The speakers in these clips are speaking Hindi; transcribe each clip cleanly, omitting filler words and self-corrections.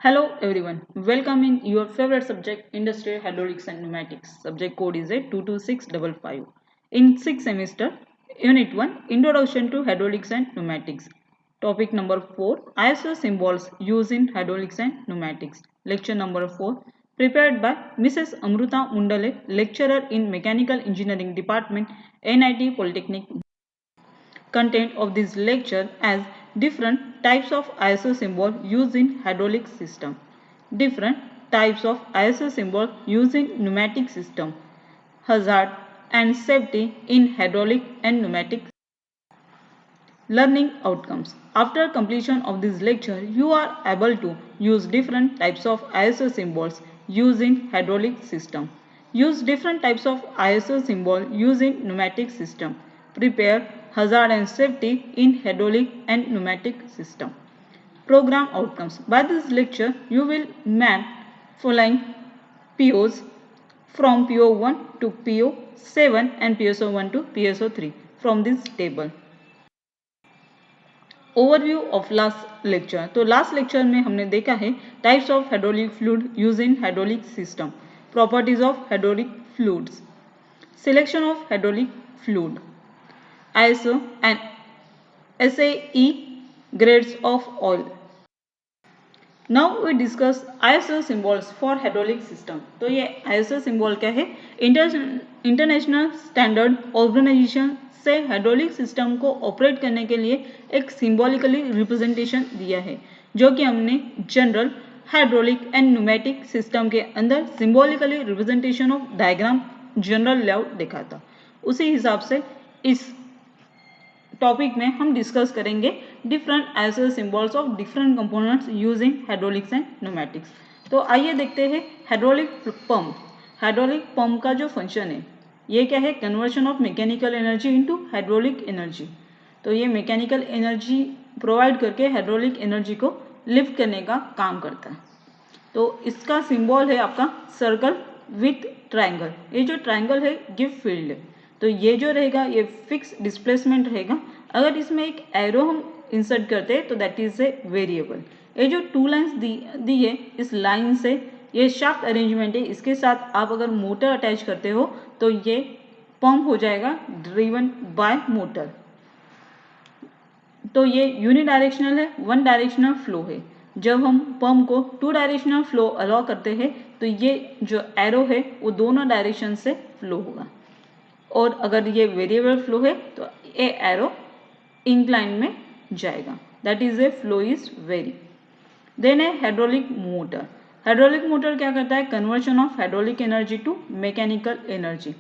Hello everyone, welcome in your favorite subject Industrial Hydraulics and Pneumatics. Subject code is a 22655. In 6th semester, Unit 1 Introduction to Hydraulics and Pneumatics. Topic number 4 ISO symbols used in hydraulics and pneumatics. Lecture number 4 prepared by Mrs. Amruta Mundale, lecturer in Mechanical Engineering Department, NIT Polytechnic. Content of this lecture as different types of ISO symbol used in hydraulic system. Different types of ISO symbol used in pneumatic system. Hazard and safety in hydraulic and pneumatic. Learning outcomes. After completion of this lecture, you are able to use different types of ISO symbols used in hydraulic system. Use different types of ISO symbol used in pneumatic system. Prepare hazard and safety in hydraulic and pneumatic system. Program outcomes. By this lecture, you will map following POs from PO1 to PO7 and PSO1 to PSO3 from this table. Overview of last lecture. तो लास्ट लेक्चर में हमने देखा है types of hydraulic fluid use in hydraulic system, properties of hydraulic fluids, selection of hydraulic fluid, ISO and SAE grades of oil. Now we discuss ISO symbols for hydraulic system. तो ये आईएसओ सिंबल क्या है? इंटरनेशनल स्टैंडर्ड ऑर्गेनाइजेशन से हाइड्रोलिक सिस्टम को ऑपरेट करने के लिए एक सिंबॉलिकली रिप्रेजेंटेशन दिया है, जो कि हमने general hydraulic and pneumatic system के अंदर symbolically representation of diagram general layout देखा था. उसी हिसाब से इस टॉपिक में हम डिस्कस करेंगे different ISO symbols of different components use in hydraulics and pneumatics. तो आइए देखते हैं हाइड्रोलिक पंप. हाइड्रोलिक पंप का जो फंक्शन है ये क्या है? Conversion of mechanical energy into hydraulic energy. तो ये मैकेनिकल एनर्जी प्रोवाइड करके हाइड्रोलिक एनर्जी को लिफ्ट करने का काम करता है. तो इसका सिंबल है आपका सर्कल विथ ट्रायंगल. ये जो ट्रायंगल है गिव फील्ड है. तो ये जो रहेगा ये फिक्स डिस्प्लेसमेंट रहेगा. अगर इसमें एक एरो हम इंसर्ट करते हैं तो दैट इज ए वेरिएबल. ये जो टू लाइन्स दी है, इस लाइन से ये शाफ्ट अरेंजमेंट है, इसके साथ आप अगर मोटर अटैच करते हो तो ये पंप हो जाएगा ड्रिवन बाय मोटर. तो ये यूनिडायरेक्शनल है, वन डायरेक्शनल फ्लो है. जब हम पंप को टू डायरेक्शनल फ्लो अलाउ करते हैं तो ये जो एरो है वो दोनों डायरेक्शन से फ्लो होगा. और अगर ये वेरिएबल फ्लो है तो ये एरो इंक्लाइन में जाएगा. That is a flow is vary. Then a hydraulic motor. Hydraulic motor क्या करता है? Conversion of hydraulic energy to mechanical energy.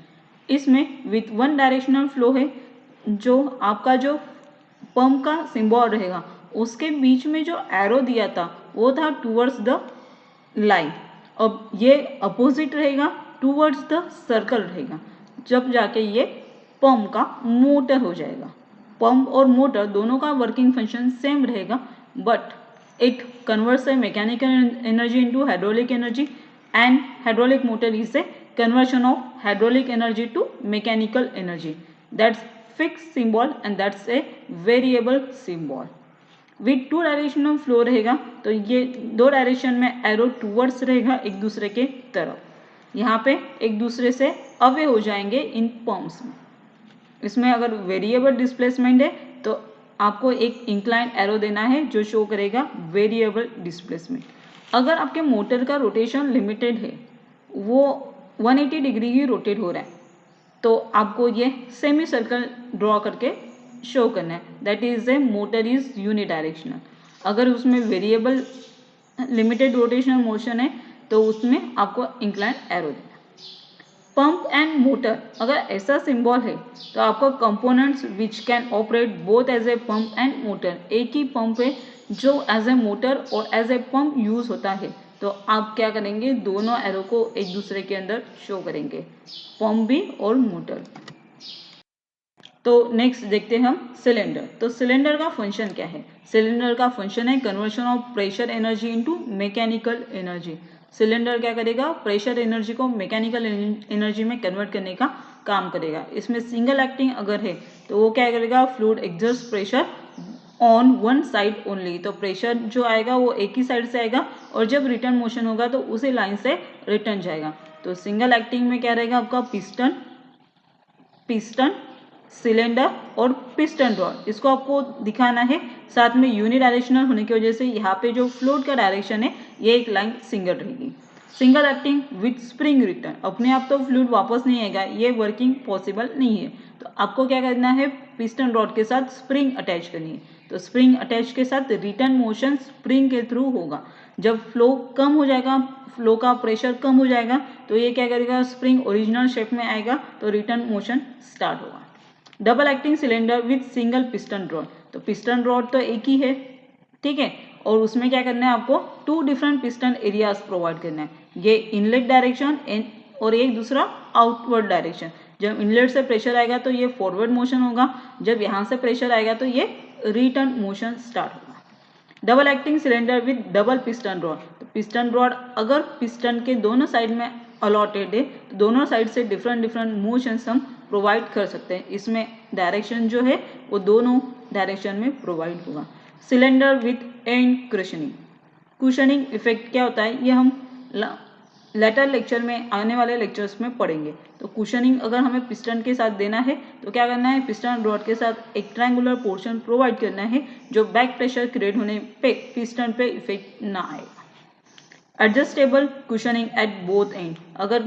इसमें विथ वन डायरेक्शनल फ्लो है. जो आपका जो पंप का सिंबल रहेगा उसके बीच में जो एरो दिया था वो था टूवर्ड्स द लाइन. अब ये अपोजिट रहेगा, टूवर्ड्स द सर्कल रहेगा. जब जाके ये पंप का मोटर हो जाएगा. पंप और मोटर दोनों का वर्किंग फंक्शन सेम रहेगा, but it converts a mechanical energy into hydraulic energy, and hydraulic motor is a conversion of hydraulic energy to mechanical energy. That's fixed symbol and that's a variable symbol. with two directional flow रहेगा तो ये दो डायरेक्शन में एरो टूवर्ड्स रहेगा एक दूसरे के तरफ. यहाँ पे एक दूसरे से अवे हो जाएंगे इन पंप्स में. इसमें अगर वेरिएबल डिस्प्लेसमेंट है तो आपको एक इंक्लाइन एरो देना है जो शो करेगा वेरिएबल डिस्प्लेसमेंट. अगर आपके मोटर का रोटेशन लिमिटेड है, वो 180 डिग्री ही रोटेट हो रहा है, तो आपको ये सेमी सर्कल ड्रॉ करके शो करना है. That is A motor is unidirectional. अगर उसमें वेरिएबल लिमिटेड रोटेशनल मोशन है तो उसमें आपको इंक्लाइन एरो देना. पंप एंड मोटर अगर ऐसा सिंबल है तो आपका components which can operate both as a pump and motor. एक ही पंप है जो एज ए मोटर और एज ए पंप यूज होता है, तो आप क्या करेंगे? दोनों एरो को एक दूसरे के अंदर शो करेंगे, पंप भी और मोटर. तो नेक्स्ट देखते हैं हम सिलेंडर. तो सिलेंडर का फंक्शन क्या है? सिलेंडर का फंक्शन है conversion of pressure energy into mechanical energy. Cylinder क्या करेगा? प्रेशर एनर्जी को मैकेनिकल एनर्जी में कन्वर्ट करने का काम करेगा. इसमें सिंगल एक्टिंग अगर है तो वो क्या करेगा? Fluid exerts pressure on one side only, तो प्रेशर जो आएगा वो एक ही साइड से आएगा और जब रिटर्न मोशन होगा तो उसी लाइन से रिटर्न जाएगा। तो सिंगल एक्टिंग में क्या रहेगा आपका पिस्टन, सिलेंडर और पिस्टन रॉड, इसको आपको दिखाना है। साथ में यूनिडायरेक्शनल होने की वजह से यहाँ पे जो फ्लूइड का डायरेक्शन है ये एक लाइन सिंगल रहेगी। Single acting with spring return, अपने आप तो फ्लूइड वापस नहीं आएगा, ये वर्किंग पॉसिबल नहीं है। तो आपको क्या करना है, पिस्टन रॉड के साथ स्प्रिंग अटैच करनी है। तो स्प्रिंग अटैच के साथ रिटर्न मोशन स्प्रिंग के थ्रू होगा। जब फ्लो कम हो जाएगा, फ्लो का प्रेशर कम हो जाएगा तो ये क्या करेगा, स्प्रिंग ओरिजिनल शेप में आएगा तो रिटर्न मोशन स्टार्ट होगा। Double acting cylinder with single piston rod, तो पिस्टन रॉड तो एक ही है, ठीक है, और उसमें क्या करना है आपको 2 डिफरेंट पिस्टन एरियाज प्रोवाइड करना है। ये इनलेट डायरेक्शन और एक दूसरा आउटवर्ड डायरेक्शन। जब इनलेट से प्रेशर आएगा तो ये फॉरवर्ड मोशन होगा, जब यहाँ से प्रेशर आएगा तो ये रिटर्न मोशन स्टार्ट होगा। Double acting cylinder with double piston rod, तो पिस्टन रॉड अगर पिस्टन के दोनों साइड में अलॉटेड है तो दोनों साइड से डिफरेंट मोशंस हम प्रोवाइड कर सकते हैं। इसमें डायरेक्शन जो है वो दोनों डायरेक्शन में प्रोवाइड होगा। Cylinder with and cushioning, cushioning effect क्या होता है ये हम लेटर लेक्चर में, आने वाले लेक्चर्स में पढ़ेंगे। तो कुशनिंग अगर हमें पिस्टन के साथ देना है तो क्या करना है, पिस्टन रॉड के साथ एक ट्रायंगुलर पोर्शन प्रोवाइड करना है जो बैक प्रेशर क्रिएट होने पे पिस्टन पे इफेक्ट ना आएगा। Adjustable cushioning at both and, अगर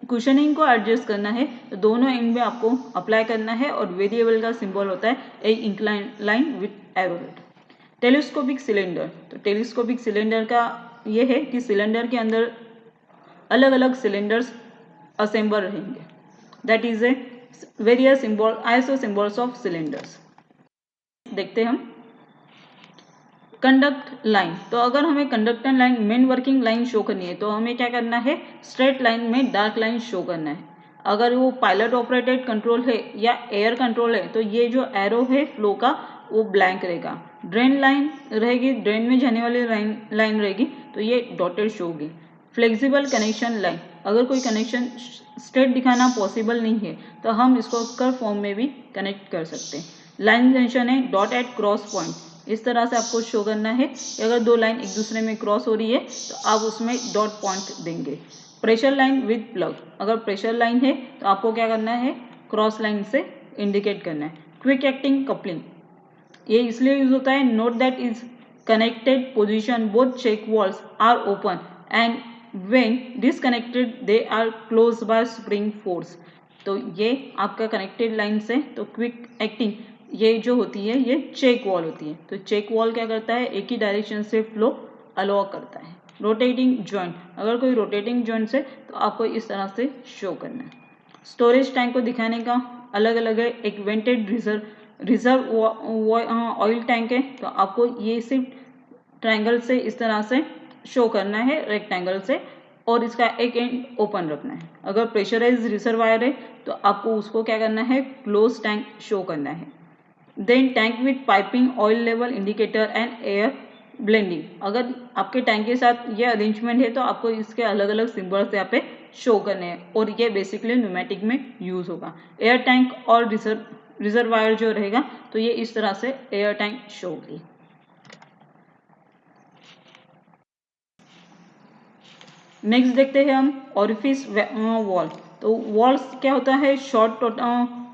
कुशनिंग को एडजस्ट करना है तो दोनों एंड में आपको अप्लाई करना है और वेरिएबल का सिंबल होता है एक incline line with arrow head. Telescopic cylinder, तो टेलीस्कोपिक सिलेंडर का ये है कि सिलेंडर के अंदर अलग अलग सिलेंडर्स असेंबल रहेंगे, that is A various symbol, ISO symbols of cylinders. देखते हैं हम कंडक्ट लाइन, तो अगर हमें conductor line main working line show करनी है तो हमें क्या करना है, स्ट्रेट लाइन में डार्क लाइन शो करना है। अगर वो पायलट ऑपरेटेड कंट्रोल है या एयर कंट्रोल है तो ये जो एरो है फ्लो का वो ब्लैंक रहेगा। ड्रेन लाइन रहेगी, ड्रेन में जाने वाली लाइन रहेगी तो ये डॉटेड शो होगी। फ्लेक्सिबल कनेक्शन लाइन, अगर कोई कनेक्शन स्ट्रेट दिखाना पॉसिबल नहीं है तो हम इसको कर्व फॉर्म में भी कनेक्ट कर सकते हैं। लाइन जंक्शन है डॉट एट क्रॉस पॉइंट, इस तरह से आपको शो करना है कि अगर दो लाइन एक दूसरे में क्रॉस हो रही है तो आप उसमें डॉट पॉइंट देंगे। प्रेशर लाइन विद प्लग, अगर प्रेशर लाइन है तो आपको क्या करना है, क्रॉस लाइन से इंडिकेट करना है। क्विक एक्टिंग कपलिंग, ये इसलिए यूज होता है, note that is connected position both check valves are open and when disconnected they are closed by spring force। तो ये आपका कनेक्टेड लाइन से, तो क्विक एक्टिंग ये जो होती है ये चेक वॉल होती है। तो चेक वॉल क्या करता है, एक ही डायरेक्शन से फ्लो अलाउ करता है। रोटेटिंग जॉइंट, अगर कोई रोटेटिंग जॉइंट है तो आपको इस तरह से शो करना है। स्टोरेज टैंक को दिखाने का अलग अलग है, एक वेंटेड रिजर्व ऑयल टैंक है तो आपको ये सिर्फ ट्रायंगल से इस तरह से शो करना है, रेक्टेंगल से, और इसका एक एंड ओपन रखना है। अगर प्रेशराइज रिजर्वायर है तो आपको उसको क्या करना है, क्लोज टैंक शो करना है। Then tank with piping oil level indicator and air blending, अगर आपके टैंक के साथ ये अरेंजमेंट है तो आपको इसके अलग अलग सिंबल्स यहाँ पे शो करने हैं और ये बेसिकली न्यूमेटिक में यूज होगा। एयर टैंक और रिजर्वायर जो रहेगा तो ये इस तरह से एयर टैंक शो होगी। नेक्स्ट देखते हैं हम ऑरिफिस वॉल, तो वॉल्स क्या होता है, शॉर्ट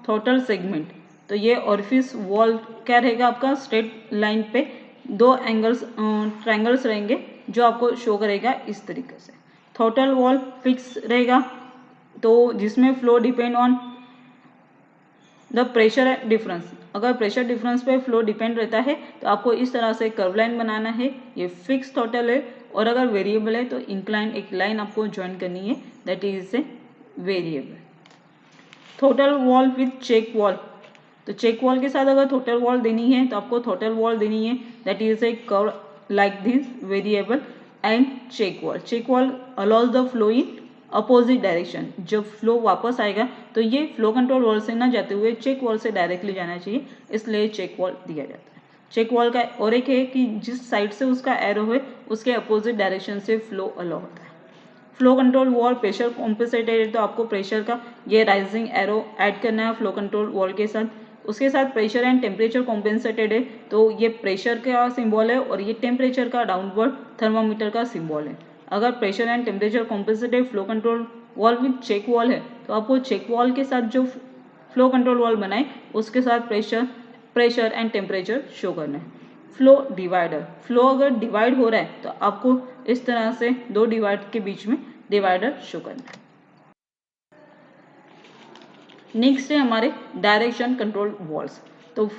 थ्रॉटल सेगमेंट। तो ये ऑरिफिस वॉल क्या रहेगा आपका, स्ट्रेट लाइन पे दो एंगल्स ट्रायंगल्स रहेंगे जो आपको शो करेगा इस तरीके से। थ्रॉटल वॉल फिक्स रहेगा तो जिसमें flow depend on the pressure difference, अगर प्रेशर डिफरेंस पे फ्लो डिपेंड रहता है तो आपको इस तरह से कर्व लाइन बनाना है। ये फिक्स थ्रॉटल है और अगर वेरिएबल है तो इंक्लाइन एक लाइन आपको ज्वाइन करनी है, that is a variable. Throttle valve with check valve, तो चेक वॉल के साथ अगर थ्रॉटल वॉल देनी है तो आपको थ्रॉटल वॉल देनी है, that is a curve like this variable and check valve. Check valve allows the flow in opposite direction, जब फ्लो वापस आएगा तो ये फ्लो कंट्रोल वॉल से ना जाते हुए चेक वॉल से डायरेक्टली जाना चाहिए, इसलिए चेक वॉल दिया जाता है। चेक वॉल का और एक है कि जिस साइड से उसका एरो है उसके अपोजिट डायरेक्शन से फ्लो अलाउ होता है। Flow control wall pressure compensated है तो आपको प्रेशर का ये राइजिंग एरो ऐड करना है फ्लो कंट्रोल वॉल के साथ। उसके साथ प्रेशर एंड टेम्परेचर कॉम्पेंसेटेड है, तो ये प्रेशर का सिंबल है और ये टेम्परेचर का डाउनवर्ड थर्मामीटर का सिंबल है। अगर pressure and temperature compensated flow control valve with check valve है तो आपको चेक वॉल के साथ जो फ्लो कंट्रोल वॉल बनाए उसके साथ प्रेशर एंड टेम्परेचर शो करना है। फ्लो डिवाइडर, फ्लो अगर डिवाइड हो रहा है तो आपको इस तरह से दो डिवाइड के बीच में डिवाइडर शो करना है। नेक्स्ट है हमारे डायरेक्शन कंट्रोल वॉल्स। तो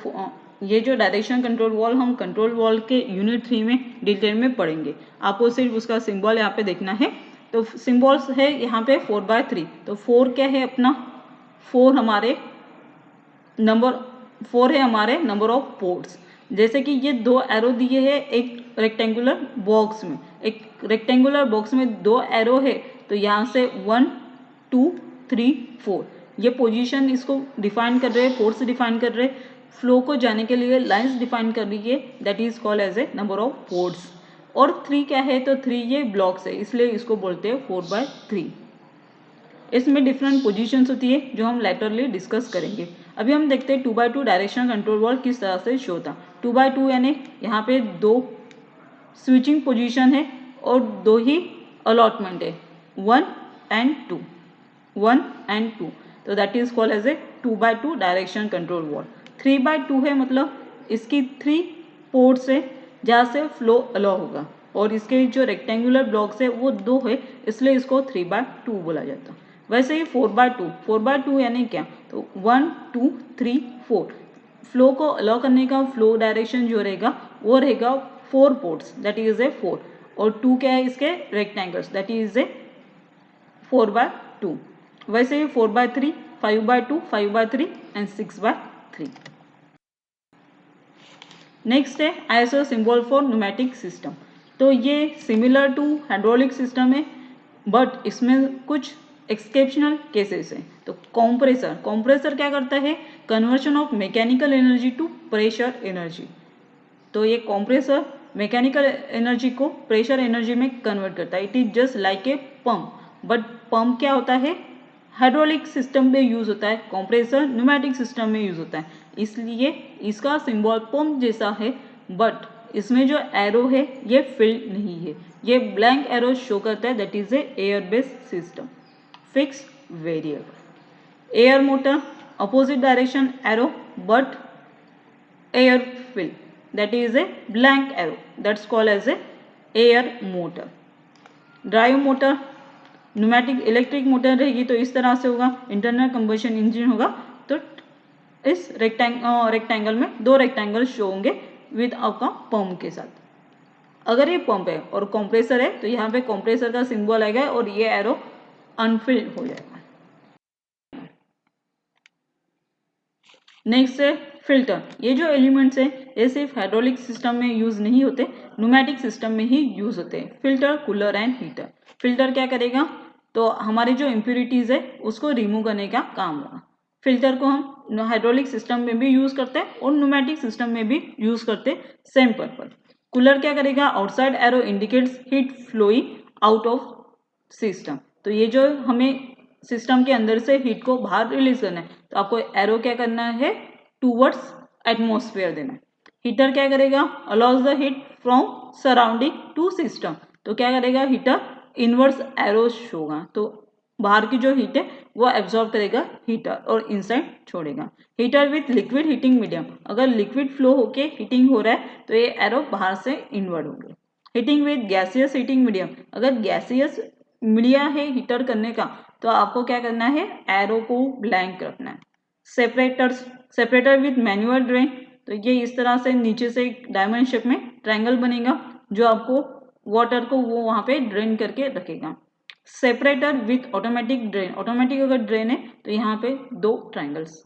ये जो डायरेक्शन कंट्रोल वॉल हम कंट्रोल वॉल के यूनिट 3 में डिटेल में पढ़ेंगे। आपको सिर्फ उसका सिंबल यहाँ पे देखना है। तो सिंबल्स है यहाँ पे 4/3। तो 4 क्या है अपना, 4 हमारे नंबर ऑफ पोर्ट्स। जैसे कि ये दो एरो दिए हैं एक रेक्टेंगुलर बॉक्स में दो एरो है, तो यहाँ से 1 2 3 4 ये पोजीशन इसको डिफाइन कर रहे हैं, फोर्स डिफाइन कर रहे हैं। फ्लो को जाने के लिए लाइंस डिफाइन कर रही है, that is called as a number of ports. और 3 क्या है, तो 3 ये ब्लॉक्स है, इसलिए इसको बोलते हैं 4/3। इसमें डिफरेंट पोजीशंस होती है जो हम लेटरली डिस्कस करेंगे। अभी हम देखते हैं 2/2 डायरेक्शन कंट्रोल वॉल किस तरह से शो होता। 2/2 यानी यहाँ पे दो स्विचिंग पोजीशन है और दो ही अलॉटमेंट है, 1 and 2, तो that is called as a 2/2 direction control valve. 3/2 है, मतलब इसकी 3 पोर्ट्स है जहाँ से फ्लो अलाउ होगा, और इसके जो रेक्टेंगुलर ब्लॉक्स है वो 2 है, इसलिए इसको 3/2 बोला जाता है। वैसे ही 4/2 यानी क्या, तो 1 2 3 4 फ्लो को अलाउ करने का फ्लो डायरेक्शन जो रहेगा वो रहेगा 4 पोर्ट्स, दैट इज ए 4, और 2 क्या है इसके रेक्टेंगल्स, दैट इज ए 4/2। वैसे ही 4/3, 5/2, 5/3 एंड 6/3। नेक्स्ट है ISO symbol for pneumatic system. तो ये सिमिलर टू हाइड्रोलिक सिस्टम है, बट इसमें कुछ एक्सेप्शनल केसेस हैं। तो कंप्रेसर क्या करता है, conversion of mechanical energy to pressure energy. तो ये कंप्रेसर मैकेनिकल एनर्जी को प्रेशर एनर्जी में कन्वर्ट करता है। It is just like a pump, but pump क्या होता है, हाइड्रोलिक सिस्टम में यूज होता है, कंप्रेसर न्यूमेटिक सिस्टम में यूज होता है, इसलिए इसका सिंबल पंप जैसा है, बट इसमें जो एरो है ये फिल्ड नहीं है, ये ब्लैंक एरो शो करता है, that is a air based system. Fix variable air motor, opposite direction arrow but air filled, that is a blank arrow, that's called as a air motor. Drive motor, pneumatic electric motor रहेगी तो इस तरह से होगा, इंटरनल कंबशन इंजन होगा, तो इस रेक्टेंगल में 2 रेक्टेंगल शो होंगे विद आपका पंप के साथ। अगर ये पंप है और कंप्रेसर है तो यहाँ पे कंप्रेसर का सिंबल आएगा और ये एरो अनफिल्ड हो जाएगा। नेक्स्ट है फिल्टर। ये जो एलिमेंट्स है ये सिर्फ हाइड्रोलिक सिस्टम में यूज नहीं होते, न्यूमेटिक सिस्टम में ही यूज होते हैं। Filter, cooler and heater. Filter क्या करेगा, तो हमारे जो इम्प्योरिटीज है उसको रिमूव करने का काम होगा। फिल्टर को हम हाइड्रोलिक सिस्टम में भी यूज करते हैं और न्यूमेटिक सिस्टम में भी यूज करते हैं, सेम पर्पज। कूलर क्या करेगा, outside arrow indicates heat flowing out of system. तो ये जो हमें सिस्टम के अंदर से हीट को बाहर रिलीज करना है तो आपको एरो क्या करना है, टूवर्ड्स एटमॉस्फेयर देना है। हीटर क्या करेगा, allows the heat from surrounding to system. तो क्या करेगा, हीटर इनवर्स एरो शो होगा, तो बाहर की जो हीट है वो एब्जॉर्ब करेगा हीटर और इनसाइड छोड़ेगा। Heater with liquid heating medium, अगर लिक्विड फ्लो होके हीटिंग हो रहा है तो ये एरो बाहर से इनवर्ड होंगे। Heating with gaseous heating medium, अगर गैसियस मीडिया है हीटर करने का तो आपको क्या करना है, एरो को ब्लैंक रखना है। सेपरेटर विथ मैनुअल ड्रेन, तो ये इस तरह से नीचे से एक डायमंड शेप में ट्रायंगल बनेगा जो आपको वाटर को वो वहां पे ड्रेन करके रखेगा। Separator with automatic drain, automatic अगर ड्रेन है तो यहाँ पे 2 triangles.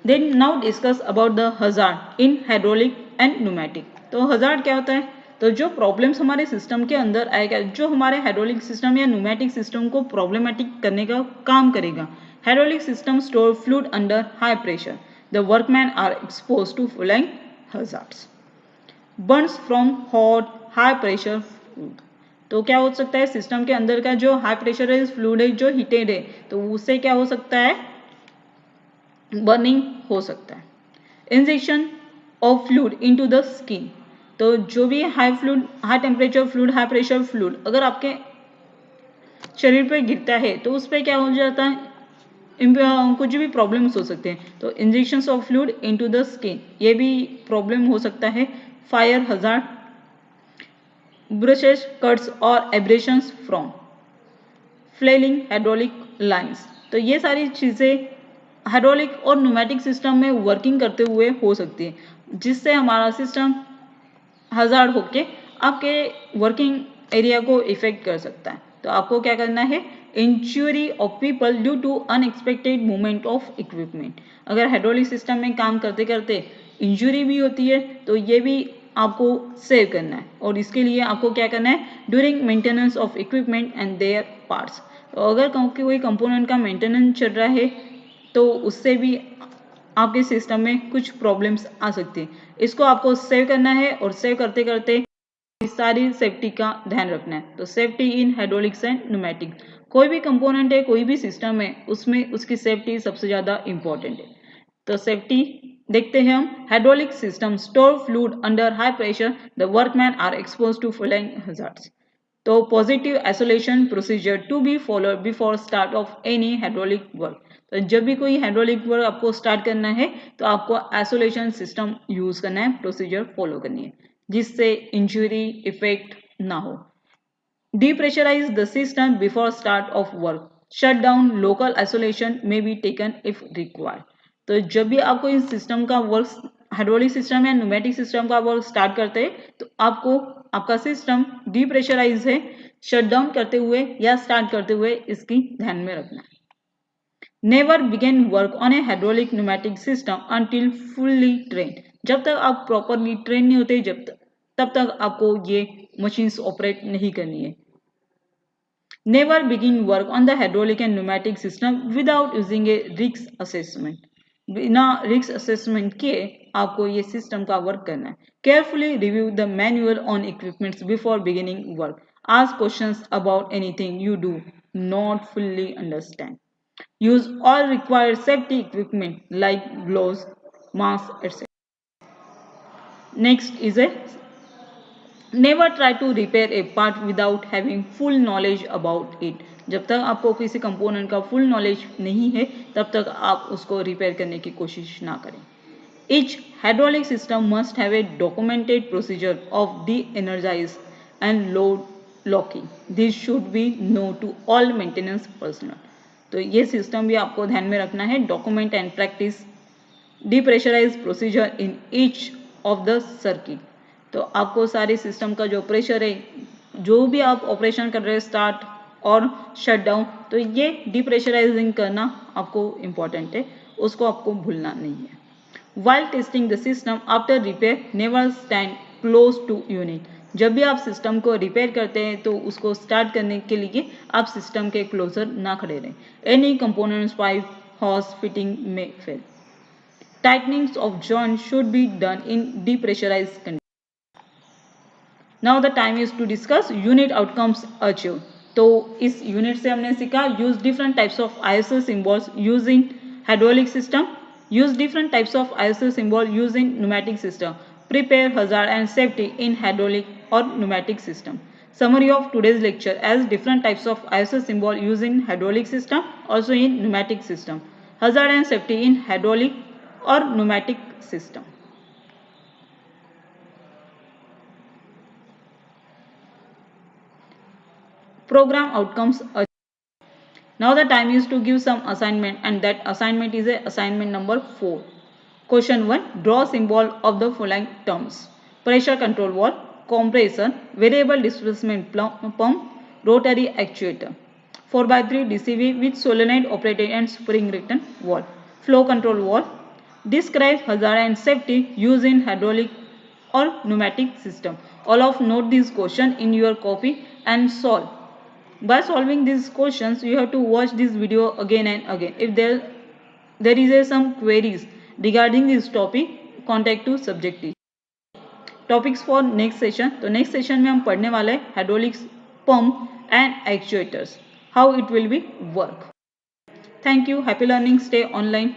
Then now discuss about the hazard in hydraulic and pneumatic. तो हजार्ड क्या होता है, तो जो प्रॉब्लम्स हमारे सिस्टम के अंदर आएगा, जो हमारे हाइड्रोलिक सिस्टम या न्यूमेटिक सिस्टम को प्रॉब्लमेटिक करने का काम करेगा। Hydraulic system store fluid under high pressure, the workman are expose to following hazards. Burns from hot high pressure fluid, तो क्या हो सकता है, सिस्टम के अंदर का जो हाई प्रेशराइज फ्लूइड है जो हीटेड है तो उससे क्या हो सकता है, बर्निंग हो सकता है। Injection of fluid into the skin, तो जो भी high temperature fluid, high pressure fluid अगर आपके शरीर पे गिरता है तो उस पर क्या हो जाता है, कुछ भी प्रॉब्लम्स हो सकते हैं। तो injection of fluid into the skin, ये भी प्रॉब्लम हो सकता है। फायर हजार्ड, ब्रशेस, कट्स और एब्रेशंस फ्रॉम फ्लेलिंग हाइड्रोलिक लाइंस, तो ये सारी चीज़ें हाइड्रोलिक और न्यूमेटिक सिस्टम में वर्किंग करते हुए हो सकती है, जिससे हमारा सिस्टम हजार्ड होके आपके वर्किंग एरिया को इफेक्ट कर सकता है। तो आपको क्या करना है, injury of people due to unexpected movement of equipment. अगर हाइड्रोलिक सिस्टम में काम करते करते इंजरी भी होती है तो ये भी आपको सेव करना है, और इसके लिए आपको क्या करना है, during maintenance of equipment and there parts. तो अगर कोई कंपोनेंट का मेंटेनेंस चल रहा है तो उससे भी आपके सिस्टम में कुछ प्रॉब्लम्स आ सकती है। इसको आपको सेव करना है, और सेव करते करते सारी सेफ्टी का ध्यान रखना है। तो safety in hydraulics and pneumatic, कोई भी कंपोनेंट है, कोई भी सिस्टम है, उसमें उसकी सेफ्टी सबसे ज़्यादा इंपॉर्टेंट है। तो सेफ्टी देखते हैं हम। Hydraulic system store fluid under high pressure, the workman are expose to flying hazards. तो positive isolation procedure to be followed before start of any hydraulic work. तो जब भी कोई हाइड्रोलिक वर्क आपको स्टार्ट करना है तो आपको आइसोलेशन सिस्टम यूज करना है, प्रोसीजर फॉलो करनी है, जिससे इंजरी इफेक्ट ना हो। Depressurize the system before start of work. Shut down local isolation may be taken if required. तो जब भी आपको इस सिस्टम का वर्क, हाइड्रोलिक सिस्टम या न्यूमेटिक सिस्टम का वर्क स्टार्ट करते हैं तो आपको आपका सिस्टम डिप्रेशराइज है, शट डाउन करते हुए या स्टार्ट करते हुए इसकी ध्यान में रखना है। Never begin work on a hydraulic pneumatic system until fully train. जब तक आप प्रॉपरली ट्रेन नहीं होते तब तक आपको ये मशीन्स ऑपरेट नहीं करनी है। Never begin work on the hydraulic and pneumatic system without using A risk assessment. बिना रिस्क असेसमेंट किए आपको ये सिस्टम का वर्क करना है। Carefully review the manual on equipments before beginning work. Ask questions about anything you do not fully understand. Use all required safety equipment like gloves, masks, etc. Next is a never try to repair a part without having full knowledge about it. जब तक आपको किसी कंपोनेंट का फुल नॉलेज नहीं है तब तक आप उसको रिपेयर करने की कोशिश ना करें। Each hydraulic system must have a documented procedure of de-energize and load locking. This should be known to all maintenance personnel. तो ये सिस्टम भी आपको ध्यान में रखना है। Document and practice depressurize procedure in each of the circuit. तो आपको सारे सिस्टम का जो प्रेशर है, जो भी आप ऑपरेशन कर रहे हैं, स्टार्ट और शट डाउन, तो ये डिप्रेशराइजिंग करना आपको इम्पॉर्टेंट है, उसको आपको भूलना नहीं है। While testing the system after repair, never stand close to unit. जब भी आप सिस्टम को रिपेयर करते हैं तो उसको स्टार्ट करने के लिए आप सिस्टम के क्लोजर ना खड़े रहें। Any components, pipe, hose fitting may fail. Tightenings of joint should be done in depressurized condition. Now the time is to discuss unit outcomes achieved. तो इस यूनिट से हमने सीखा use different types of ISO symbols used in hydraulic system. Use different types of ISO symbol used in pneumatic system. Prepare hazard and safety in hydraulic or pneumatic system. Summary of today's lecture as different types of ISO symbol used in hydraulic system, also in pneumatic system. Hazard and safety in hydraulic or pneumatic system. Program outcomes. Now the time is to give some assignment, and that assignment is a assignment number 4. Question 1. Draw symbol of the following terms: pressure control valve, compressor, variable displacement pump, rotary actuator, 4x3 DCV with solenoid operated and spring return valve, flow control valve. Describe hazard and safety used in hydraulic or pneumatic system. All of note this question in your copy and solve. By solving these questions, you have to watch this video again and again. If there is some queries regarding this topic, contact to subject teacher. Topics for next session. तो next session में हम पढ़ने वाले हैं hydraulics, pump and actuators, how it will be work. Thank you. Happy learning. Stay online.